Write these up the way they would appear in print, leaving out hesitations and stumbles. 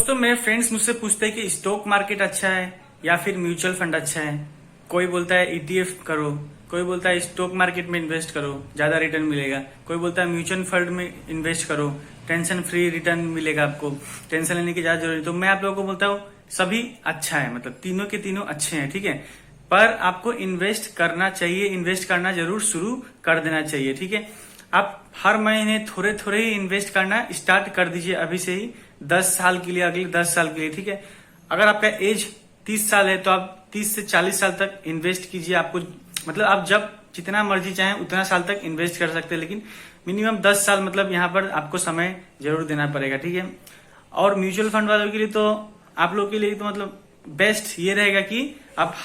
दोस्तों मेरे फ्रेंड्स मुझसे पूछते हैं कि स्टॉक मार्केट अच्छा है या फिर म्यूचुअल फंड अच्छा है। कोई बोलता है ईटीएफ करो, कोई बोलता है स्टॉक मार्केट में इन्वेस्ट करो ज्यादा रिटर्न मिलेगा, कोई बोलता है म्यूचुअल फंड में इन्वेस्ट करो टेंशन फ्री रिटर्न मिलेगा, आपको टेंशन लेने की ज्यादा जरूरत। तो मैं आप लोगों को बोलता हूँ सभी अच्छा है, मतलब तीनों के तीनों अच्छे हैं, ठीक है। पर आपको इन्वेस्ट करना चाहिए, इन्वेस्ट करना जरूर शुरू कर देना चाहिए, ठीक है। आप हर महीने थोड़े थोड़े ही इन्वेस्ट करना स्टार्ट कर दीजिए अभी से ही, 10 साल के लिए, अगले 10 साल के लिए, ठीक है। अगर आपका एज 30 साल है तो आप 30 से 40 साल तक इन्वेस्ट कीजिए। आपको मतलब आप जब जितना मर्जी चाहें उतना साल तक इन्वेस्ट कर सकते हैं, लेकिन मिनिमम 10 साल मतलब यहाँ पर आपको समय जरूर देना पड़ेगा, ठीक है। और म्यूचुअल फंड वालों के लिए तो आप लोग के लिए तो मतलब बेस्ट ये रहेगा कि आप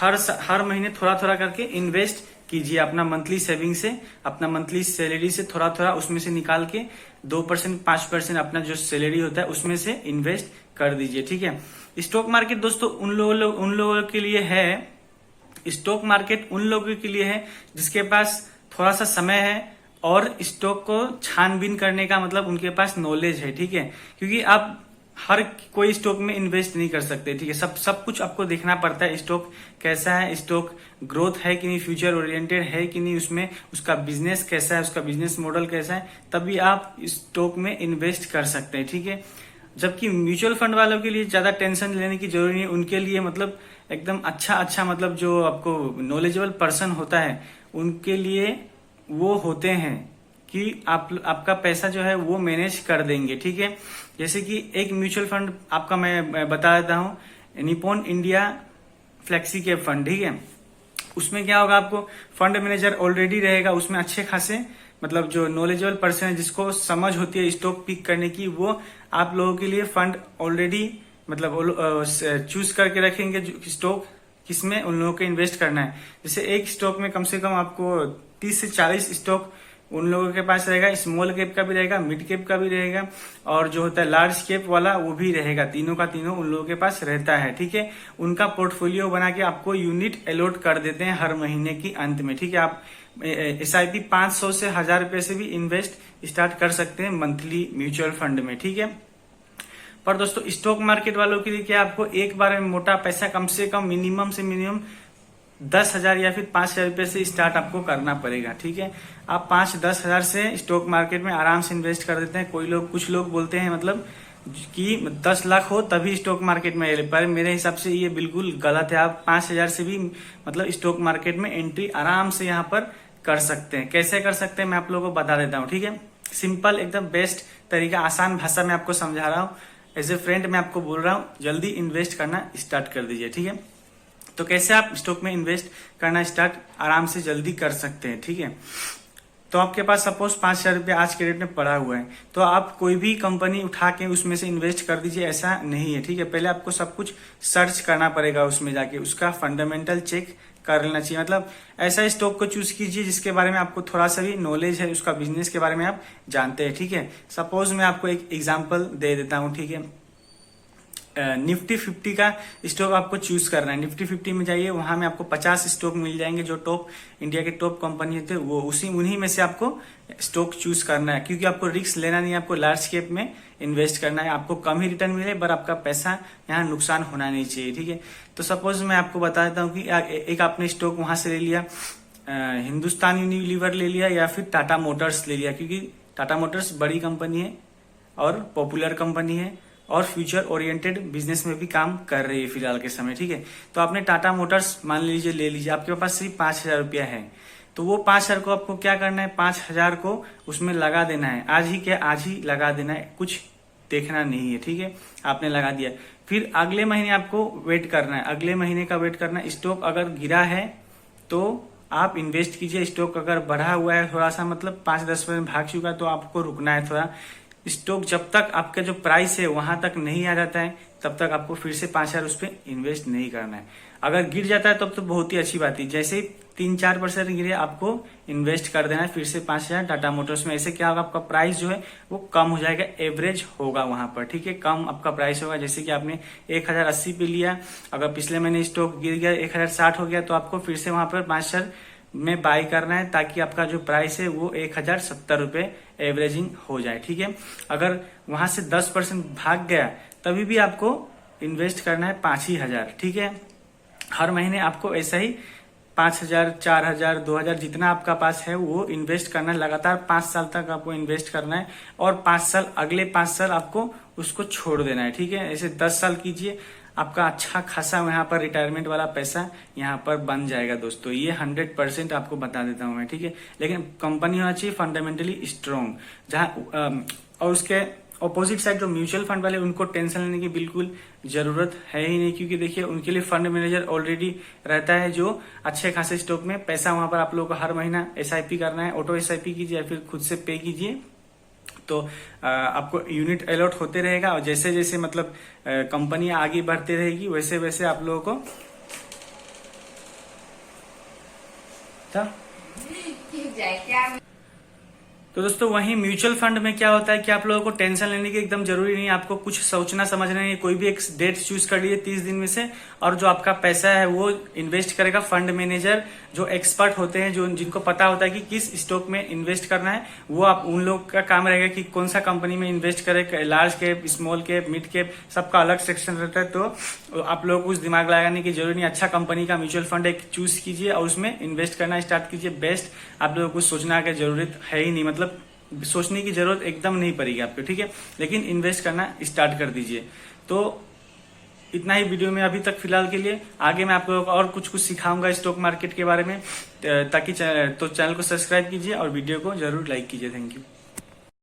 हर महीने थोड़ा थोड़ा करके इन्वेस्ट कीजिए अपना मंथली सेविंग से, अपना मंथली सैलरी से थोड़ा थोड़ा उसमें से निकाल के 2% 5% अपना जो सैलरी होता है उसमें से इन्वेस्ट कर दीजिए, ठीक है। स्टॉक मार्केट दोस्तों उन लोगों के लिए है, स्टॉक मार्केट उन लोगों के लिए है जिसके पास थोड़ा सा समय है और स्टॉक को छानबीन करने का मतलब उनके पास नॉलेज है, ठीक है। क्योंकि आप हर कोई स्टॉक में इन्वेस्ट नहीं कर सकते, ठीक है। सब कुछ आपको देखना पड़ता है, स्टॉक कैसा है, स्टॉक ग्रोथ है कि नहीं, फ्यूचर ओरिएंटेड है कि नहीं, उसमें उसका बिजनेस कैसा है, उसका बिजनेस मॉडल कैसा है, तभी आप स्टॉक में इन्वेस्ट कर सकते हैं, ठीक है। जबकि म्यूचुअल फंड वालों के लिए ज्यादा टेंशन लेने की जरूरत नहीं है, उनके लिए मतलब एकदम अच्छा मतलब जो आपको नॉलेजेबल पर्सन होता है उनके लिए वो होते हैं कि आपका पैसा जो है वो मैनेज कर देंगे, ठीक है। जैसे कि एक म्यूचुअल फंड आपका मैं बता देता हूँ, Nippon India flexi cap fund, ठीक है। उसमें क्या होगा, आपको फंड मैनेजर ऑलरेडी रहेगा, उसमें अच्छे खासे मतलब जो नॉलेजेबल पर्सन है जिसको समझ होती है स्टॉक पिक करने की, वो आप लोगों के लिए फंड ऑलरेडी मतलब चूज करके रखेंगे स्टॉक किसमें उन लोगों को इन्वेस्ट करना है। जैसे एक स्टॉक में कम से कम आपको 30 से 40 स्टॉक उन लोगों के पास रहेगा, स्मॉल कैप का भी रहेगा, मिड कैप का भी रहेगा और जो होता है लार्ज कैप वाला वो भी रहेगा, तीनों का तीनों उन लोगों के पास रहता है, ठीक है। उनका पोर्टफोलियो बना के आपको यूनिट अलॉट कर देते हैं हर महीने की अंत में, ठीक है। आप SIP 500 से 1000 रुपए से भी इन्वेस्ट स्टार्ट कर सकते हैं मंथली म्यूचुअल फंड में, ठीक है। पर दोस्तों स्टॉक मार्केट वालों के लिए क्या, आपको एक बार में मोटा पैसा कम से कम मिनिमम से मिनिमम 10,000 या फिर 5,000 रुपए से स्टार्ट आपको करना पड़ेगा, ठीक है। आप 5-10 हजार से स्टॉक मार्केट में आराम से इन्वेस्ट कर देते हैं। कुछ लोग बोलते हैं मतलब कि 10 लाख हो तभी स्टॉक मार्केट में, पर मेरे हिसाब से ये बिल्कुल गलत है। आप 5,000 से भी मतलब स्टॉक मार्केट में एंट्री आराम से यहाँ पर कर सकते हैं। कैसे कर सकते हैं मैं आप लोगों को बता देता हूँ, ठीक है। सिंपल एकदम बेस्ट तरीका, आसान भाषा में आपको समझा रहा हूँ, एज ए फ्रेंड मैं आपको बोल रहा हूँ, जल्दी इन्वेस्ट करना स्टार्ट कर दीजिए, ठीक है। तो कैसे आप स्टॉक में इन्वेस्ट करना स्टार्ट आराम से जल्दी कर सकते हैं, ठीक है। तो आपके पास सपोज 5,000 रुपये आज के डेट में पड़ा हुआ है, तो आप कोई भी कंपनी उठा के उसमें से इन्वेस्ट कर दीजिए, ऐसा नहीं है, ठीक है। पहले आपको सब कुछ सर्च करना पड़ेगा, उसमें जाके उसका फंडामेंटल चेक कर लेना चाहिए। मतलब ऐसा स्टॉक को चूज कीजिए जिसके बारे में आपको थोड़ा सा भी नॉलेज है, उसका बिजनेस के बारे में आप जानते हैं, ठीक है। सपोज मैं आपको एक एग्जाम्पल दे देता हूँ, ठीक है। निफ्टी 50 का स्टॉक आपको चूज करना है। निफ्टी 50 में जाइए, वहां में आपको 50 स्टॉक मिल जाएंगे जो टॉप इंडिया के टॉप कंपनी थे, वो उन्हीं में से आपको स्टॉक चूज करना है, क्योंकि आपको रिस्क लेना नहीं है, आपको लार्ज कैप में इन्वेस्ट करना है। आपको कम ही रिटर्न मिले पर आपका पैसा यहाँ नुकसान होना नहीं चाहिए, ठीक है। तो सपोज मैं आपको बता देता हूँ कि एक आपने स्टॉक वहां से ले लिया, हिंदुस्तान यूनिलीवर ले लिया या फिर टाटा मोटर्स ले लिया, क्योंकि टाटा मोटर्स बड़ी कंपनी है और पॉपुलर कंपनी है और फ्यूचर ओरिएंटेड बिजनेस में भी काम कर रही है फिलहाल के समय, ठीक है। तो आपने टाटा मोटर्स मान लीजिए ले लीजिए, आपके पास सिर्फ 5,000 रुपया है, तो वो 5,000 को आपको क्या करना है, 5,000 को उसमें लगा देना है। आज ही लगा देना है, कुछ देखना नहीं है, ठीक है। आपने लगा दिया, फिर अगले महीने आपको वेट करना है, अगले महीने का वेट करना है। स्टॉक अगर गिरा है तो आप इन्वेस्ट कीजिए, स्टॉक अगर बढ़ा हुआ है थोड़ा सा मतलब 5-10% भाग चुका है तो आपको रुकना है थोड़ा। स्टॉक जब तक आपका जो प्राइस है वहां तक नहीं आ जाता है तब तक आपको फिर से 5,000 उस पर इन्वेस्ट नहीं करना है। अगर गिर जाता है तब तो बहुत ही अच्छी बात है, जैसे ही 3-4% गिरे आपको इन्वेस्ट कर देना है फिर से 5,000 टाटा मोटर्स में। ऐसे क्या होगा, आपका प्राइस जो है वो कम हो जाएगा, एवरेज होगा वहां पर, ठीक है। कम आपका प्राइस होगा, जैसे कि आपने 1,080 पे लिया, अगर पिछले महीने स्टॉक गिर गया 1,060 हो गया तो आपको फिर से वहां पर 5,000 में बाई करना है, ताकि आपका जो प्राइस है वो 1,070 रुपए एवरेजिंग हो जाए, ठीक है। अगर वहां से 10% भाग गया तभी भी आपको इन्वेस्ट करना है 5,000, ठीक है। हर महीने आपको ऐसा ही 5,000, 4,000, 2,000 जितना आपका पास है वो इन्वेस्ट करना है। लगातार 5 साल तक आपको इन्वेस्ट करना है और 5 साल, अगले 5 साल आपको उसको छोड़ देना है, ठीक है। ऐसे 10 साल कीजिए, आपका अच्छा खासा यहाँ पर रिटायरमेंट वाला पैसा यहाँ पर बन जाएगा दोस्तों। ये 100% आपको बता देता हूँ मैं, ठीक है। लेकिन कंपनी होना चाहिए फंडामेंटली स्ट्रॉन्ग, जहाँ और उसके ऑपोजिट साइड जो म्यूचुअल फंड वाले, उनको टेंशन लेने की बिल्कुल जरूरत है ही नहीं, क्योंकि देखिए उनके लिए फंड मैनेजर ऑलरेडी रहता है जो अच्छे खासे स्टॉक में पैसा वहां पर आप लोगों को हर महीना SIP करना है। ऑटो SIP कीजिए या फिर खुद से पे कीजिए, तो आपको यूनिट अलॉट होते रहेगा। और जैसे जैसे मतलब कंपनी आगे बढ़ती रहेगी वैसे वैसे आप लोगों को क्या। तो दोस्तों वहीं म्यूचुअल फंड में क्या होता है कि आप लोगों को टेंशन लेने की एकदम जरूरी नहीं है, आपको कुछ सोचना समझना नहीं है। कोई भी एक डेट चूज कर लीजिए 30 दिन में से, और जो आपका पैसा है वो इन्वेस्ट करेगा फंड मैनेजर, जो एक्सपर्ट होते हैं, जो जिनको पता होता है कि किस स्टॉक में इन्वेस्ट करना है। वो आप उन लोग का काम रहेगा कि कौन सा कंपनी में इन्वेस्ट करे, large cap, small cap, mid cap, सबका अलग सेक्शन रहता है। तो आप लोग कुछ दिमाग लगाने की जरूरत नहीं, अच्छा कंपनी का म्यूचुअल फंड एक चूज कीजिए और उसमें इन्वेस्ट करना स्टार्ट कीजिए। बेस्ट, आप लोगों को कुछ सोचना की जरूरत है ही नहीं, मतलब सोचने की जरूरत एकदम नहीं पड़ेगी आपको, ठीक है। लेकिन इन्वेस्ट करना स्टार्ट कर दीजिए। तो इतना ही वीडियो में अभी तक फिलहाल के लिए। आगे मैं आप लोगों को और कुछ सिखाऊंगा स्टॉक मार्केट के बारे में, ताकि तो चैनल को सब्सक्राइब कीजिए और वीडियो को जरूर लाइक कीजिए। Thank you.